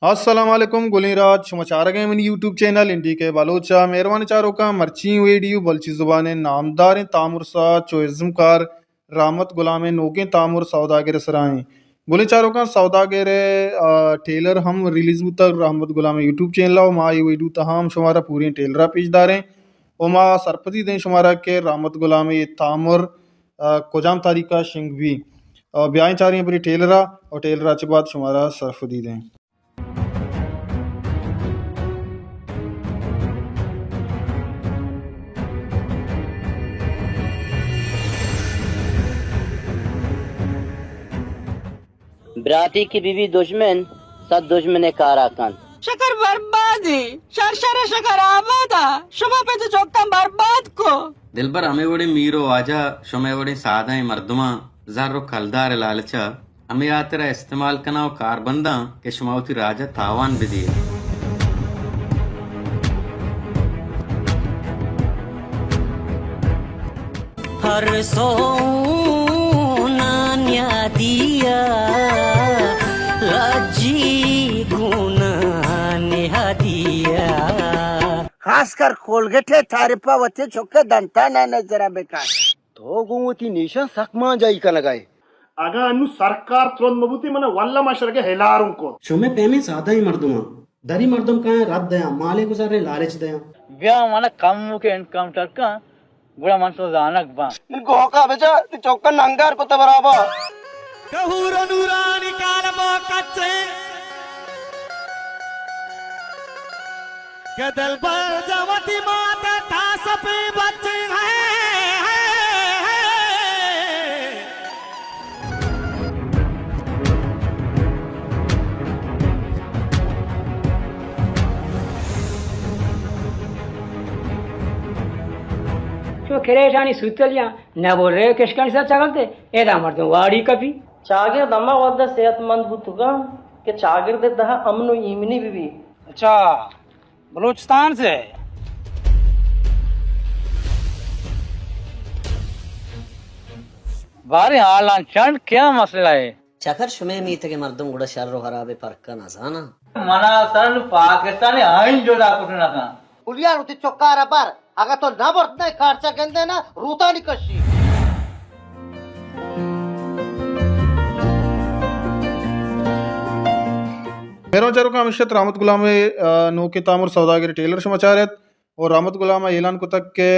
अस्सलाम वालेकुम गुलिराज समाचार गए मन यूट्यूब चैनल इंडी के बलोचा मेहरबानी चारों का मर्ची वीडियो बल्ची जुबान नामदार तामुर सा चोइज्म कार रामत गुलाम नोके तामुर सौदागर सराय गुली चारों का सौदागर टेलर हम रिलीज तक रहमत गुलाम यूट्यूब चैनल मा ये वीडियो तहाम शुमारा पूरी टेलरा पेजदार हैं ओमा सरपति दें शुमारा के रामत गुलाम ये तामुर कोजाम तारीका शिंग भी ब्याह चाह रही हैं पूरी टेलरा और टेलरा के बाद शुमारा सरफदी दें। बराती की बीवी दुश्मन सद दुश्मन काराकन शकर बर्बादी शर शकर आबादा शुमा पे तो चौकम बर्बाद को दिलबर हमें बड़े मीरो आजा शुमे बड़े सादा मर्दमा जारो खलदार लालचा हमें आ तेरा इस्तेमाल करना कार बंदा के शुमावती राजा तावान भी दिए हर सोना दिया लज्जी गुना दिया खासकर कोलगेट है तारिपा वते चोके दंता ना नजरा बेकार तो गुमती निशन सकमा जाई का लगाए आगा अनु सरकार त्रोन मबूती मने वल्ला माशरगे हेलारुं को शुमे पेमे सादा ही मर्दुमा दरी मर्दम का रात दया माले गुजारे लालच दया ब्याह माना कम के एनकाउंटर का बुरा मनसो जानक बा इनको होका बेचा ती चौका नंगार को तबराबा कहूर नूरानी काल कच्चे कदल पर जवती माता तास पे बच्चे हैं खेरेशानी सुतलिया न बोल रहे किसका साथ चलते एदा मर्दों वाड़ी कभी चागिर दमा वद्दा सेहतमंद बुतुगा के चागिर दे दहा अमनो ईमनी बीबी। अच्छा बलूचिस्तान से बारे हालान चंद क्या मसला है चकर शुमे मीत के मर्दम गुड़ा शर्रो हराबे परका नजाना मना सन पाकिस्तान आइन जोड़ा कुटना का उलिया रुति चोका रबर अगर तो ना बरतना खर्चा कहते ना रूता नहीं कशी मेहरबान चारों का अमिशत रामत गुलाम नो के तामुर सौदागर टेलर समाचार है और रामत गुलाम ऐलान को तक के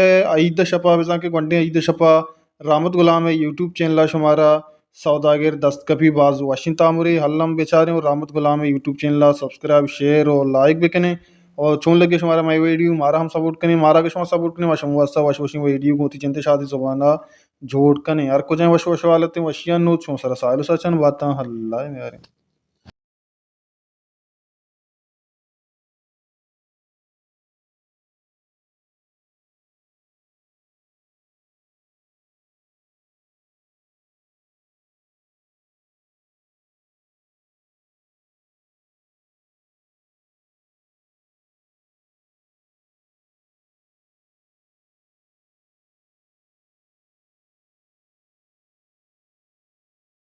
ईद शपा बिजा के गंडे ईद शपा रामत गुलाम यूट्यूब चैनल शुमारा सौदागर दस्तकपी बाज वाशिन तामुरी हल्लम बेचारे और रामत गुलाम यूट्यूब चैनल सब्सक्राइब शेयर और लाइक भी करें और चुन लगे हमारा माई वीडियो मारा हम सपोर्ट करें मारा के शुमा सपोर्ट करें वशम वास्ता वश वशिंग वीडियो को चिंते शादी जुबाना जोड़ करें यार कुछ वश वश वाले वशिया नो छो सर साइलो सचन बात हल्ला है यार।